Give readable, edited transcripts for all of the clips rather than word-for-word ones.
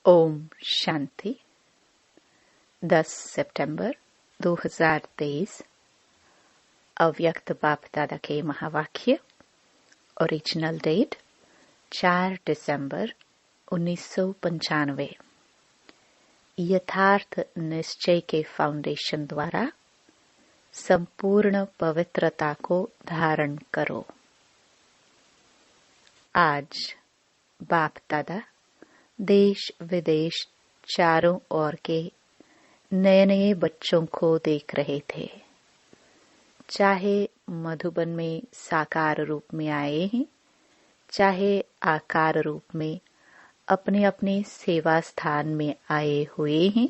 ओम शांति। 10 सितंबर 2023 अव्यक्त बाप दादा के महावाक्य। ओरिजिनल डेट 4 दिसंबर 1995। यथार्थ निश्चय के फाउंडेशन द्वारा संपूर्ण पवित्रता को धारण करो। आज बाप दादा देश विदेश चारों ओर के नए नए बच्चों को देख रहे थे, चाहे मधुबन में साकार रूप में आए हैं, चाहे आकार रूप में अपने अपने सेवा स्थान में आए हुए हैं।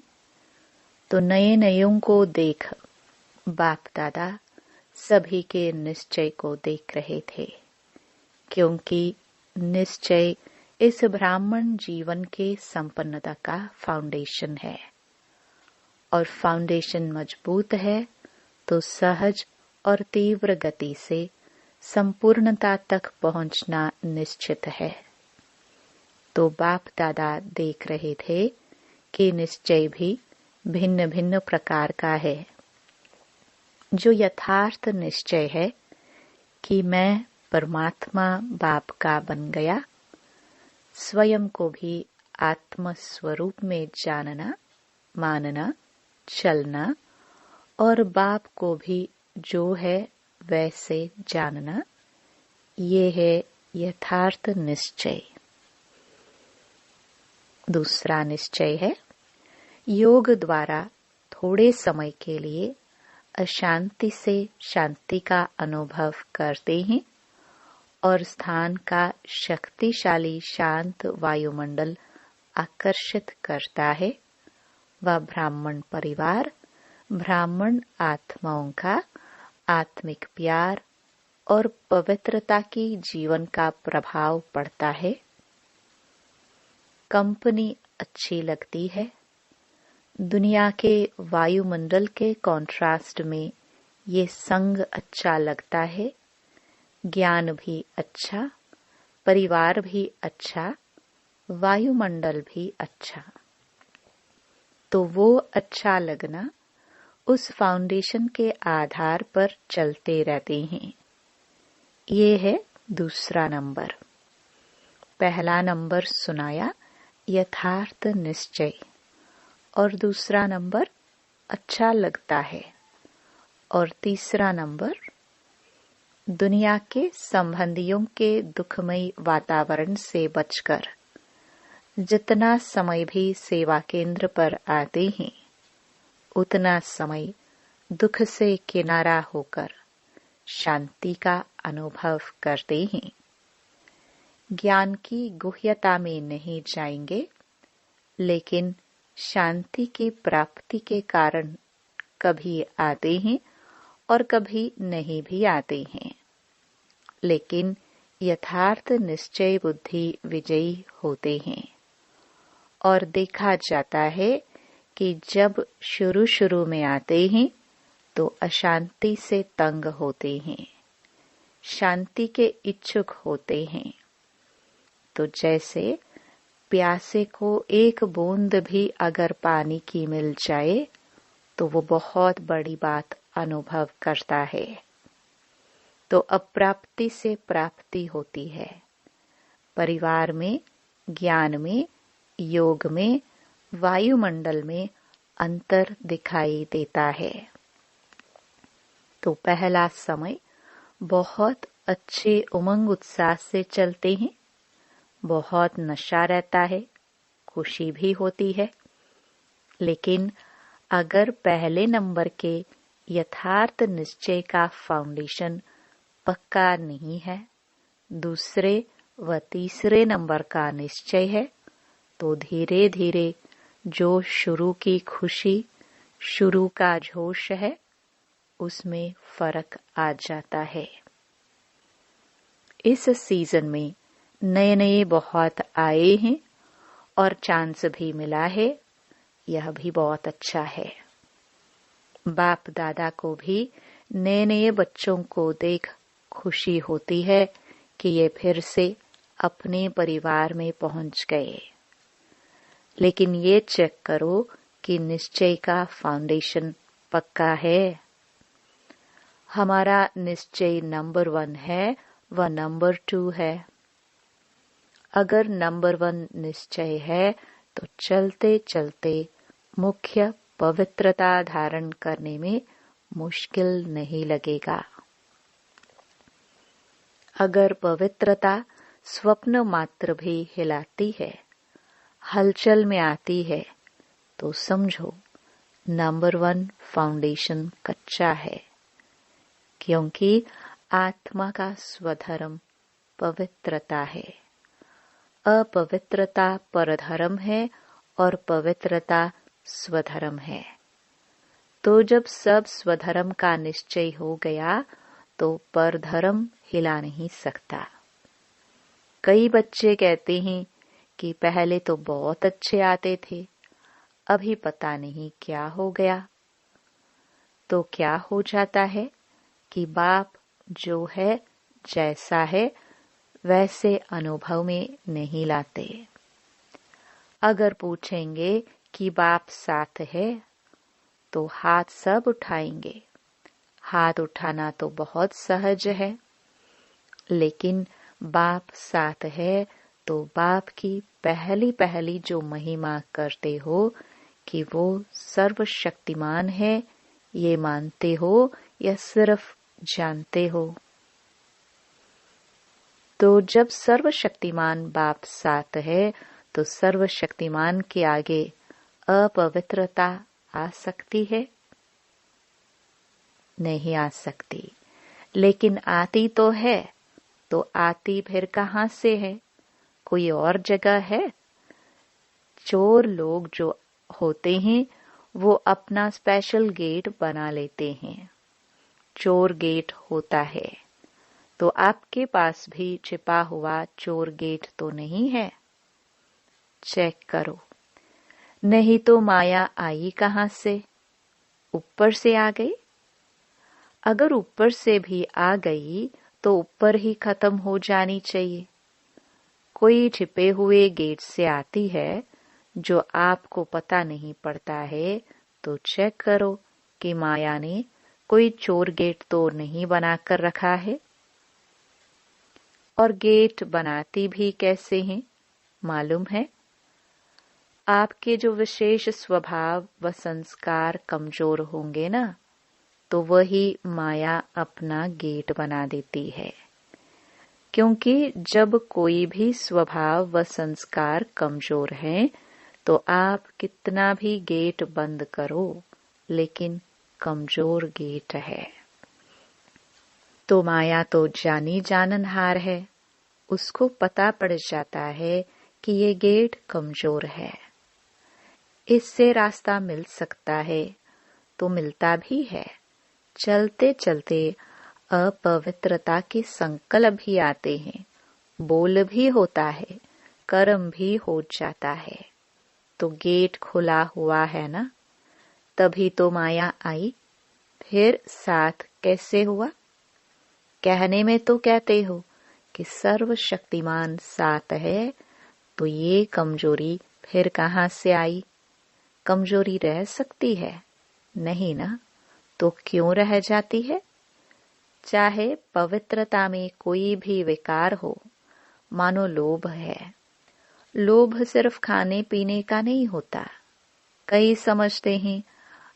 तो नए नयों को देख बाप दादा सभी के निश्चय को देख रहे थे, क्योंकि निश्चय इस ब्राह्मण जीवन के संपन्नता का फाउंडेशन है, और फाउंडेशन मजबूत है तो सहज और तीव्र गति से संपूर्णता तक पहुंचना निश्चित है। तो बाप दादा देख रहे थे कि निश्चय भी भिन्न भिन्न प्रकार का है। जो यथार्थ निश्चय है कि मैं परमात्मा बाप का बन गया, स्वयं को भी आत्म स्वरूप में जानना, मानना, चलना और बाप को भी जो है वैसे जानना, ये है यथार्थ निश्चय। दूसरा निश्चय है योग द्वारा थोड़े समय के लिए अशांति से शांति का अनुभव करते हैं और स्थान का शक्तिशाली शांत वायुमंडल आकर्षित करता है। वह ब्राह्मण परिवार ब्राह्मण आत्माओं का आत्मिक प्यार और पवित्रता की जीवन का प्रभाव पड़ता है। कंपनी अच्छी लगती है। दुनिया के वायुमंडल के कॉन्ट्रास्ट में ये संग अच्छा लगता है। ज्ञान भी अच्छा, परिवार भी अच्छा, वायुमंडल भी अच्छा। तो वो अच्छा लगना उस फाउंडेशन के आधार पर चलते रहते हैं। ये है दूसरा नंबर। पहला नंबर सुनाया यथार्थ निश्चय, और दूसरा नंबर अच्छा लगता है, और तीसरा नंबर दुनिया के संबंधियों के दुखमयी वातावरण से बचकर जितना समय भी सेवा केंद्र पर आते हैं, उतना समय दुख से किनारा होकर शांति का अनुभव करते हैं। ज्ञान की गुह्यता में नहीं जाएंगे, लेकिन शांति की प्राप्ति के कारण कभी आते हैं और कभी नहीं भी आते हैं। लेकिन यथार्थ निश्चय बुद्धि विजयी होते हैं, और देखा जाता है कि जब शुरू शुरू में आते हैं तो अशांति से तंग होते हैं, शांति के इच्छुक होते हैं। तो जैसे प्यासे को एक बूंद भी अगर पानी की मिल जाए तो वो बहुत बड़ी बात अनुभव करता है। तो अप्राप्ति से प्राप्ति होती है। परिवार में, ज्ञान में, योग में, वायुमंडल में अंतर दिखाई देता है। तो पहला समय बहुत अच्छे उमंग उत्साह से चलते हैं, बहुत नशा रहता है, खुशी भी होती है। लेकिन अगर पहले नंबर के यथार्थ निश्चय का फाउंडेशन पक्का नहीं है, दूसरे व तीसरे नंबर का निश्चय है, तो धीरे धीरे जो शुरू की खुशी, शुरू का जोश है, उसमें फर्क आ जाता है। इस सीजन में नए नए बहुत आए हैं और चांस भी मिला है। यह भी बहुत अच्छा है। बाप दादा को भी नए नए बच्चों को देख खुशी होती है कि ये फिर से अपने परिवार में पहुंच गए। लेकिन ये चेक करो कि निश्चय का फाउंडेशन पक्का है। हमारा निश्चय नंबर 1 है व नंबर 2 है। अगर नंबर 1 निश्चय है तो चलते चलते मुख्य पवित्रता धारण करने में मुश्किल नहीं लगेगा। अगर पवित्रता स्वप्न मात्र भी हिलाती है, हलचल में आती है, तो समझो नंबर 1 फाउंडेशन कच्चा है, क्योंकि आत्मा का स्वधर्म पवित्रता है। अपवित्रता परधर्म है और पवित्रता स्वधर्म है। तो जब सब स्वधर्म का निश्चय हो गया तो परधर्म हिला नहीं सकता। कई बच्चे कहते हैं कि पहले तो बहुत अच्छे आते थे, अभी पता नहीं क्या हो गया। तो क्या हो जाता है कि बाप जो है जैसा है वैसे अनुभव में नहीं लाते। अगर पूछेंगे कि बाप साथ है तो हाथ सब उठाएंगे। हाथ उठाना तो बहुत सहज है, लेकिन बाप साथ है तो बाप की पहली पहली जो महिमा करते हो कि वो सर्वशक्तिमान है, ये मानते हो या सिर्फ जानते हो? तो जब सर्वशक्तिमान बाप साथ है तो सर्वशक्तिमान के आगे अपवित्रता आ सकती है? नहीं आ सकती। लेकिन आती तो है, तो आती फिर कहाँ से है? कोई और जगह है? चोर लोग जो होते हैं वो अपना स्पेशल गेट बना लेते हैं। चोर गेट होता है, तो आपके पास भी छिपा हुआ चोर गेट तो नहीं है? चेक करो। नहीं तो माया आई कहाँ से? ऊपर से आ गई? अगर ऊपर से भी आ गई तो ऊपर ही खत्म हो जानी चाहिए। कोई छिपे हुए गेट से आती है जो आपको पता नहीं पड़ता है, तो चेक करो कि माया ने कोई चोर गेट तो नहीं बनाकर रखा है। और गेट बनाती भी कैसे हैं मालूम है? आपके जो विशेष स्वभाव व संस्कार कमजोर होंगे ना, तो वही माया अपना गेट बना देती है। क्योंकि जब कोई भी स्वभाव व संस्कार कमजोर है तो आप कितना भी गेट बंद करो, लेकिन कमजोर गेट है। तो माया तो जानी जाननहार है, उसको पता पड़ जाता है कि ये गेट कमजोर है। इससे रास्ता मिल सकता है तो मिलता भी है। चलते चलते अपवित्रता के संकल्प भी आते हैं, बोल भी होता है, कर्म भी हो जाता है। तो गेट खुला हुआ है ना, तभी तो माया आई। फिर साथ कैसे हुआ? कहने में तो कहते हो कि सर्वशक्तिमान साथ है, तो ये कमजोरी फिर कहाँ से आई? कमजोरी रह सकती है? नहीं ना। तो क्यों रह जाती है? चाहे पवित्रता में कोई भी विकार हो, मानो लोभ है। लोभ सिर्फ खाने पीने का नहीं होता। कई समझते हैं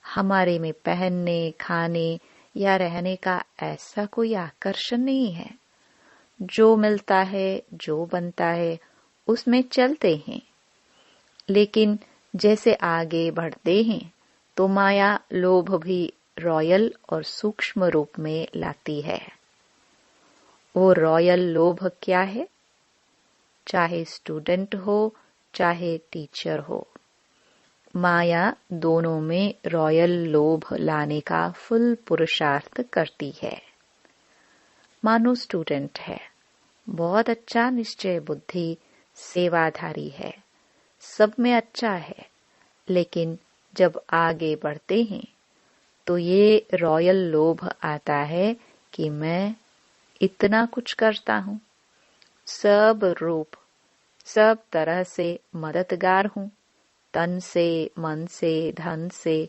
हमारे में पहनने, खाने या रहने का ऐसा कोई आकर्षण नहीं है। जो मिलता है, जो बनता है, उसमें चलते हैं। लेकिन जैसे आगे बढ़ते हैं तो माया लोभ भी रॉयल और सूक्ष्म रूप में लाती है। वो रॉयल लोभ क्या है? चाहे स्टूडेंट हो, चाहे टीचर हो, माया दोनों में रॉयल लोभ लाने का फुल पुरुषार्थ करती है। मानो स्टूडेंट है, बहुत अच्छा निश्चय बुद्धि, सेवाधारी है, सब में अच्छा है, लेकिन जब आगे बढ़ते हैं तो ये रॉयल लोभ आता है कि मैं इतना कुछ करता हूँ, सब रूप, सब तरह से मददगार हूँ, तन से, मन से, धन से,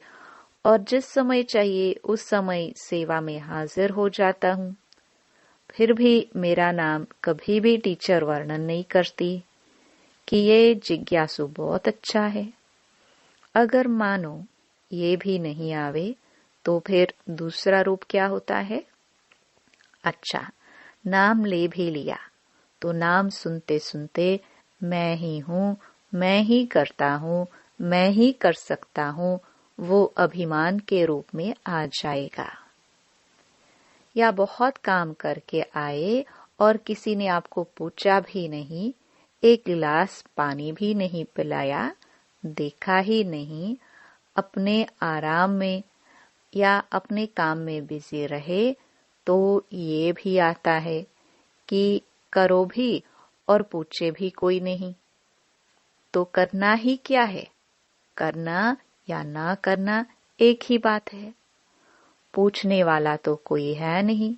और जिस समय चाहिए उस समय सेवा में हाजिर हो जाता हूँ। फिर भी मेरा नाम कभी भी टीचर वर्णन नहीं करती कि ये जिज्ञासु बहुत अच्छा है। अगर मानो ये भी नहीं आवे तो फिर दूसरा रूप क्या होता है? अच्छा, नाम ले भी लिया तो नाम सुनते सुनते मैं ही हूँ, मैं ही करता हूँ, मैं ही कर सकता हूँ, वो अभिमान के रूप में आ जाएगा। या बहुत काम करके आए और किसी ने आपको पूछा भी नहीं, एक गिलास पानी भी नहीं पिलाया, देखा ही नहीं, अपने आराम में या अपने काम में बिजी रहे, तो ये भी आता है कि करो भी और पूछे भी कोई नहीं। तो करना ही क्या है? करना या ना करना एक ही बात है। पूछने वाला तो कोई है नहीं।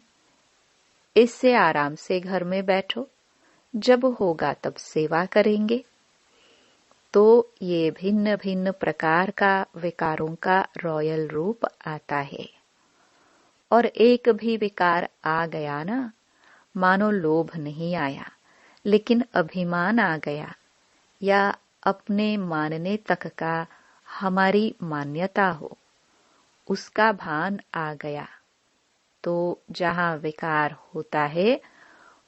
इससे आराम से घर में बैठो, जब होगा तब सेवा करेंगे। तो ये भिन्न भिन्न प्रकार का विकारों का रॉयल रूप आता है। और एक भी विकार आ गया ना, मानो लोभ नहीं आया लेकिन अभिमान आ गया, या अपने मानने तक का हमारी मान्यता हो, उसका भान आ गया, तो जहाँ विकार होता है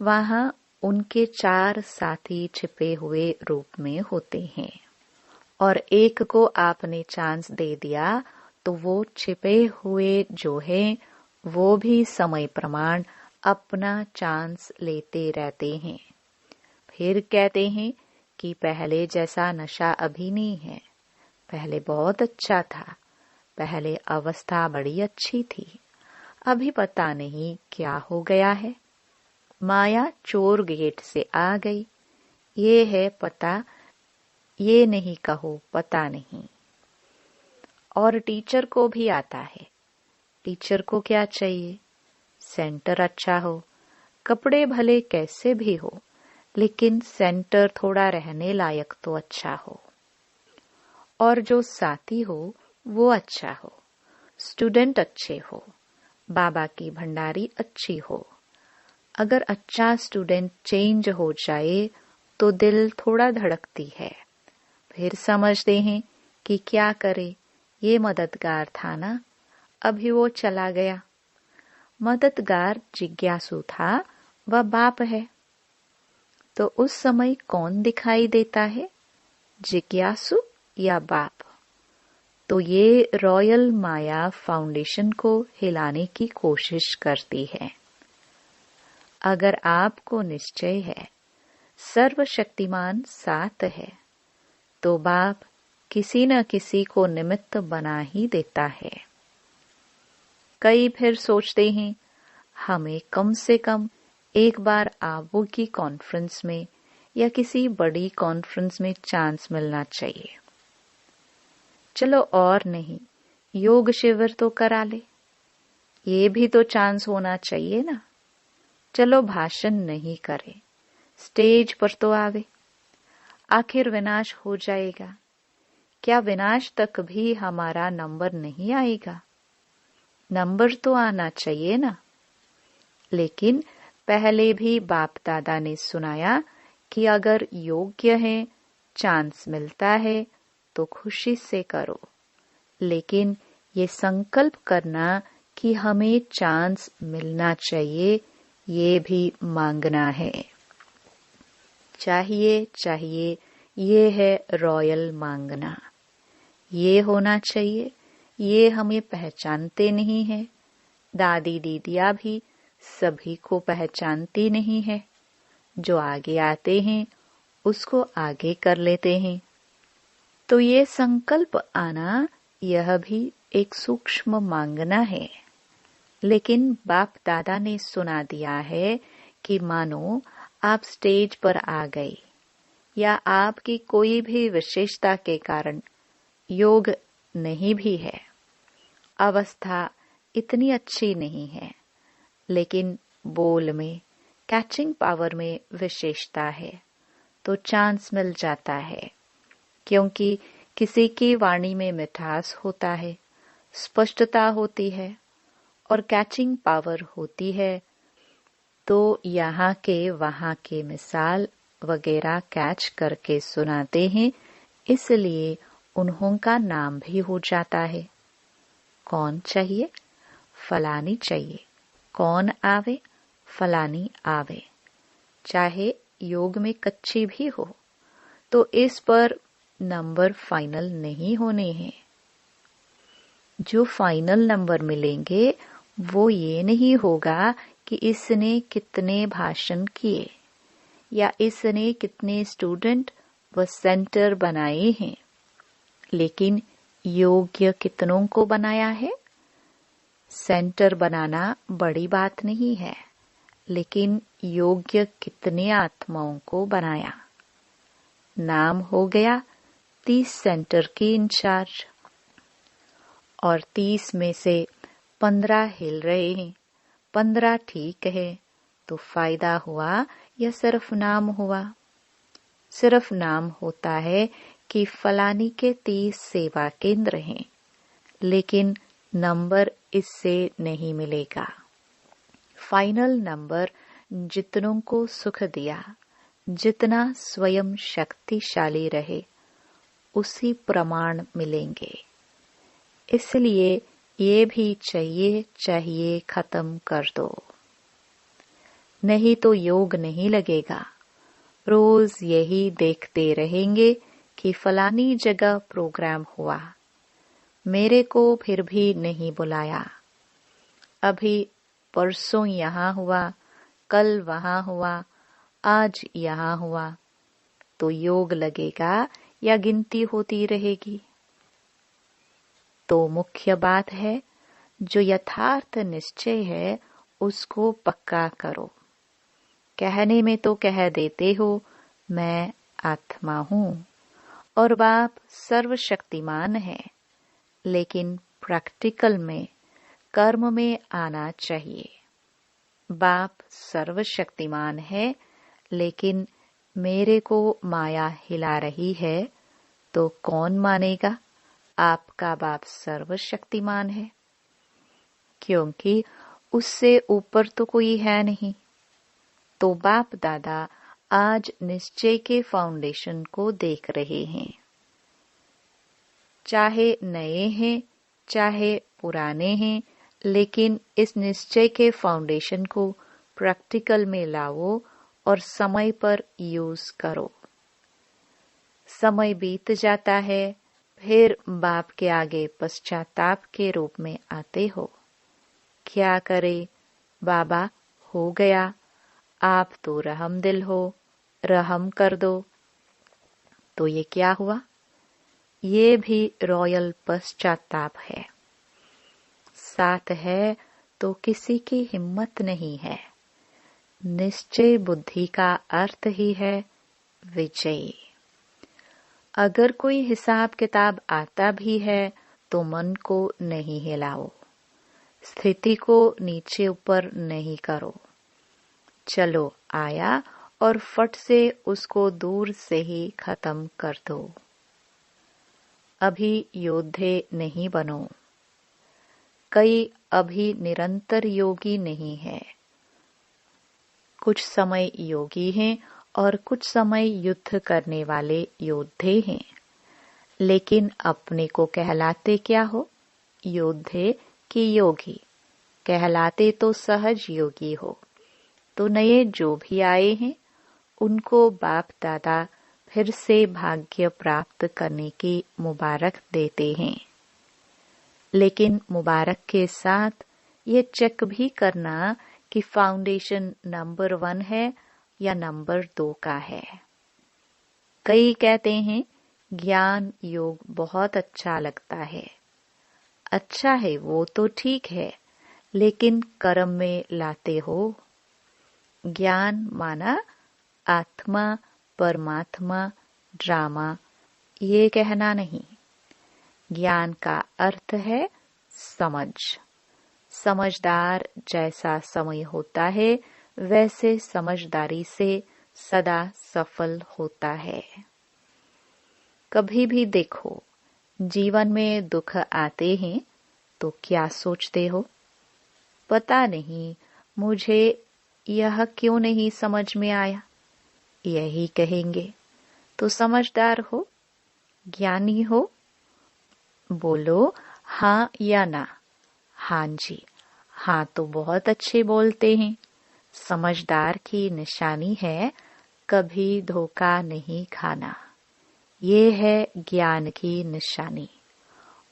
वहाँ उनके चार साथी छिपे हुए रूप में होते हैं। और एक को आपने चांस दे दिया तो वो छिपे हुए जो है वो भी समय प्रमाण अपना चांस लेते रहते हैं। फिर कहते हैं कि पहले जैसा नशा अभी नहीं है, पहले बहुत अच्छा था, पहले अवस्था बड़ी अच्छी थी, अभी पता नहीं क्या हो गया है। माया चोर गेट से आ गई, ये है पता, ये नहीं कहो पता नहीं। और टीचर को भी आता है। टीचर को क्या चाहिए? सेंटर अच्छा हो, कपड़े भले कैसे भी हो, लेकिन सेंटर थोड़ा रहने लायक तो अच्छा हो। और जो साथी हो वो अच्छा हो, स्टूडेंट अच्छे हो, बाबा की भंडारी अच्छी हो। अगर अच्छा स्टूडेंट चेंज हो जाए तो दिल थोड़ा धड़कती है। फिर समझते हैं कि क्या करे, ये मददगार था ना, अभी वो चला गया। मददगार जिज्ञासु था, वह बाप है। तो उस समय कौन दिखाई देता है, जिज्ञासु या बाप? तो ये रॉयल माया फाउंडेशन को हिलाने की कोशिश करती है। अगर आपको निश्चय है सर्वशक्तिमान साथ है, तो बाप किसी न किसी को निमित्त बना ही देता है। कई फिर सोचते हैं हमें कम से कम एक बार आबू की कॉन्फ्रेंस में या किसी बड़ी कॉन्फ्रेंस में चांस मिलना चाहिए। चलो और नहीं, योग शिविर तो करा ले, ये भी तो चांस होना चाहिए ना। चलो भाषण नहीं करे, स्टेज पर तो आवे। आखिर विनाश हो जाएगा, क्या विनाश तक भी हमारा नंबर नहीं आएगा? नंबर तो आना चाहिए ना। लेकिन पहले भी बाप दादा ने सुनाया कि अगर योग्य है, चांस मिलता है तो खुशी से करो, लेकिन ये संकल्प करना कि हमें चांस मिलना चाहिए, ये भी मांगना है। चाहिए चाहिए, ये है रॉयल मांगना। ये होना चाहिए, ये हमें पहचानते नहीं है। दादी दीदिया भी सभी को पहचानती नहीं है। जो आगे आते हैं उसको आगे कर लेते हैं। तो ये संकल्प आना, यह भी एक सूक्ष्म मांगना है। लेकिन बाप दादा ने सुना दिया है कि मानो आप स्टेज पर आ गए या आपकी कोई भी विशेषता के कारण योग नहीं भी है, अवस्था इतनी अच्छी नहीं है, लेकिन बोल में, कैचिंग पावर में विशेषता है, तो चांस मिल जाता है। क्योंकि किसी की वाणी में मिठास होता है, स्पष्टता होती है और कैचिंग पावर होती है, तो यहाँ के वहाँ के मिसाल वगैरह कैच करके सुनाते हैं, इसलिए उन्हों का नाम भी हो जाता है। कौन चाहिए? फलानी चाहिए। कौन आवे? फलानी आवे। चाहे योग में कच्ची भी हो, तो इस पर नंबर फाइनल नहीं होने हैं। जो फाइनल नंबर मिलेंगे वो ये नहीं होगा कि इसने कितने भाषण किए या इसने कितने स्टूडेंट व सेंटर बनाए हैं, लेकिन योग्य कितनों को बनाया है। सेंटर बनाना बड़ी बात नहीं है, लेकिन योग्य कितने आत्माओं को बनाया। नाम हो गया 30 सेंटर के इंचार्ज और 30 में से 15 हिल रहे हैं, 15 ठीक है, तो फायदा हुआ या सिर्फ नाम हुआ? सिर्फ नाम होता है कि फलानी के 30 सेवा केंद्र हैं, लेकिन नंबर इससे नहीं मिलेगा। फाइनल नंबर जितनों को सुख दिया, जितना स्वयं शक्तिशाली रहे, उसी प्रमाण मिलेंगे। इसलिए ये भी चाहिए खत्म कर दो, नहीं तो योग नहीं लगेगा। रोज यही देखते रहेंगे कि फलानी जगह प्रोग्राम हुआ, मेरे को फिर भी नहीं बुलाया। अभी परसों यहाँ हुआ, कल वहाँ हुआ, आज यहाँ हुआ, तो योग लगेगा या गिनती होती रहेगी? तो मुख्य बात है, जो यथार्थ निश्चय है उसको पक्का करो। कहने में तो कह देते हो मैं आत्मा हूँ और बाप सर्वशक्तिमान है, लेकिन प्रैक्टिकल में, कर्म में आना चाहिए। बाप सर्वशक्तिमान है, लेकिन मेरे को माया हिला रही है, तो कौन मानेगा आपका बाप सर्वशक्तिमान है? क्योंकि उससे ऊपर तो कोई है नहीं। तो बाप दादा आज निश्चय के फाउंडेशन को देख रहे हैं। चाहे नए हैं, चाहे पुराने हैं, लेकिन इस निश्चय के फाउंडेशन को प्रैक्टिकल में लाओ और समय पर यूज करो। समय बीत जाता है, फिर बाप के आगे पश्चाताप के रूप में आते हो। क्या करे बाबा, हो गया, आप तो रहम दिल हो, रहम कर दो। तो ये क्या हुआ? ये भी रॉयल पश्चाताप है। साथ है तो किसी की हिम्मत नहीं है। निश्चय बुद्धि का अर्थ ही है विजय। अगर कोई हिसाब किताब आता भी है तो मन को नहीं हिलाओ, स्थिति को नीचे ऊपर नहीं करो। चलो आया और फट से उसको दूर से ही खत्म कर दो। अभी योद्धे नहीं बनो। कई अभी निरंतर योगी नहीं है। कुछ समय योगी हैं और कुछ समय युद्ध करने वाले योद्धे हैं, लेकिन अपने को कहलाते क्या हो? योद्धे कि योगी? कहलाते तो सहज योगी हो। तो नए जो भी आए हैं उनको बाप दादा फिर से भाग्य प्राप्त करने की मुबारक देते हैं, लेकिन मुबारक के साथ ये चेक भी करना कि फाउंडेशन नंबर 1 है या नंबर 2 का है। कई कहते हैं ज्ञान योग बहुत अच्छा लगता है। अच्छा है वो तो ठीक है, लेकिन कर्म में लाते हो। ज्ञान माना आत्मा, परमात्मा, ड्रामा, ये कहना नहीं। ज्ञान का अर्थ है समझ। समझदार जैसा समय होता है वैसे समझदारी से सदा सफल होता है। कभी भी देखो जीवन में दुख आते हैं तो क्या सोचते हो? पता नहीं मुझे यह क्यों नहीं समझ में आया, यही कहेंगे। तो समझदार हो, ज्ञानी हो? बोलो हाँ या ना। हाँ जी, हाँ तो बहुत अच्छे बोलते हैं। समझदार की निशानी है कभी धोखा नहीं खाना। ये है ज्ञान की निशानी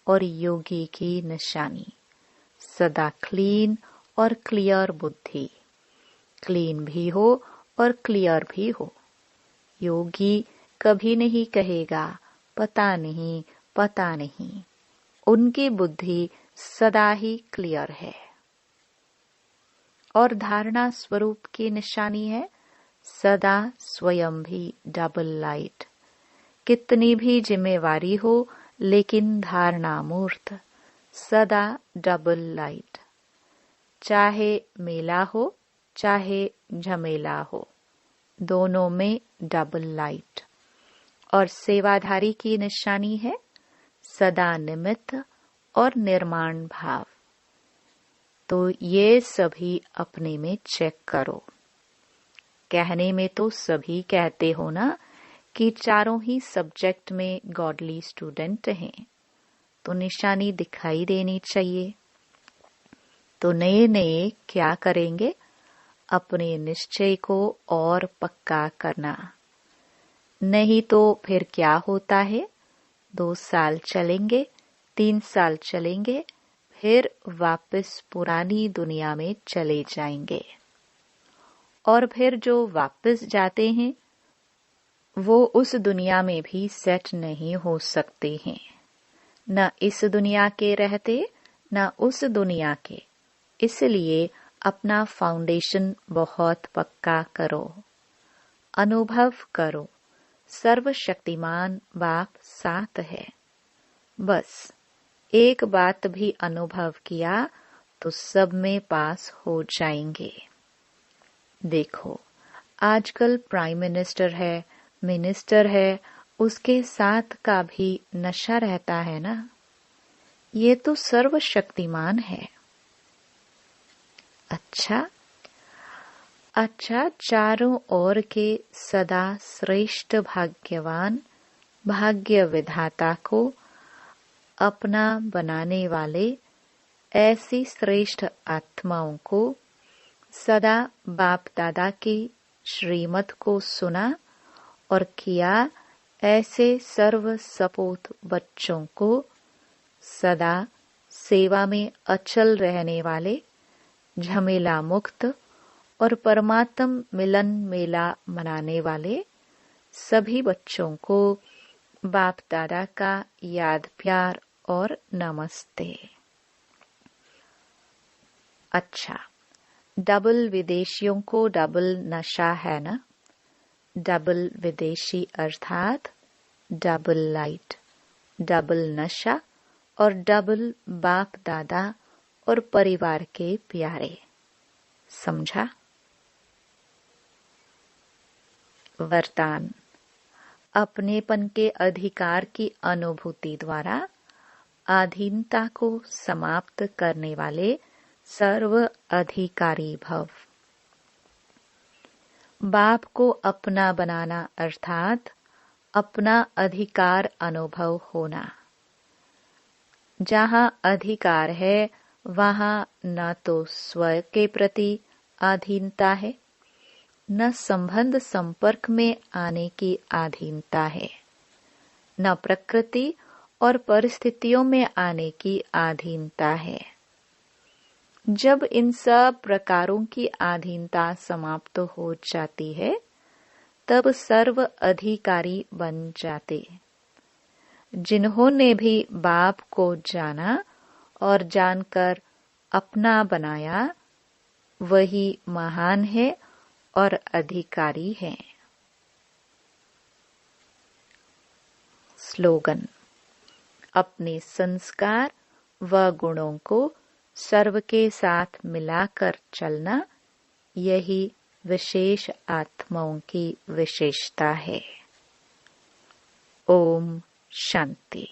और योगी की निशानी। सदा क्लीन और क्लियर बुद्धि, क्लीन भी हो और क्लियर भी हो। योगी कभी नहीं कहेगा पता नहीं पता नहीं। उनकी बुद्धि सदा ही क्लियर है। और धारणा स्वरूप की निशानी है सदा स्वयं भी डबल लाइट। कितनी भी जिम्मेवारी हो लेकिन धारणा मूर्त, सदा डबल लाइट। चाहे मेला हो चाहे झमेला हो, दोनों में डबल लाइट। और सेवाधारी की निशानी है सदा निमित्त और निर्माण भाव। तो ये सभी अपने में चेक करो। कहने में तो सभी कहते हो ना कि चारों ही सब्जेक्ट में गॉडली स्टूडेंट हैं, तो निशानी दिखाई देनी चाहिए। तो नए नए क्या करेंगे? अपने निश्चय को और पक्का करना। नहीं तो फिर क्या होता है, 2 साल चलेंगे, 3 साल चलेंगे, फिर वापस पुरानी दुनिया में चले जाएंगे। और फिर जो वापस जाते हैं वो उस दुनिया में भी सेट नहीं हो सकते हैं। न इस दुनिया के रहते न उस दुनिया के। इसलिए अपना फाउंडेशन बहुत पक्का करो। अनुभव करो सर्वशक्तिमान बाप साथ है। बस एक बात भी अनुभव किया तो सब में पास हो जाएंगे। देखो आजकल प्राइम मिनिस्टर है, मिनिस्टर है, उसके साथ का भी नशा रहता है ना। ये तो सर्वशक्तिमान है। अच्छा, चारों ओर के सदा श्रेष्ठ भाग्यवान भाग्य विधाता को अपना बनाने वाले ऐसी श्रेष्ठ आत्माओं को सदा बाप दादा की श्रीमत को सुना और किया। ऐसे सर्व सपूत बच्चों को सदा सेवा में अचल रहने वाले, झमेला मुक्त और परमात्म मिलन मेला मनाने वाले सभी बच्चों को बाप दादा का याद प्यार और नमस्ते। अच्छा, डबल विदेशियों को डबल नशा है ना। डबल विदेशी अर्थात डबल लाइट, डबल नशा और डबल बाप दादा और परिवार के प्यारे। समझा? वरदान। अपनेपन के अधिकार की अनुभूति द्वारा अधीनता को समाप्त करने वाले सर्व अधिकारी भव। बाप को अपना बनाना अर्थात अपना अधिकार अनुभव होना। जहाँ अधिकार है वहाँ न तो स्वयं के प्रति अधीनता है, न संबंध संपर्क में आने की अधीनता है, न प्रकृति और परिस्थितियों में आने की अधीनता है। जब इन सब प्रकारों की अधीनता समाप्त हो जाती है तब सर्व अधिकारी बन जाते। जिन्होंने भी बाप को जाना और जानकर अपना बनाया वही महान है और अधिकारी है। स्लोगन। अपने संस्कार व गुणों को सर्व के साथ मिलाकर चलना, यही विशेष आत्माओं की विशेषता है। ओम शांति।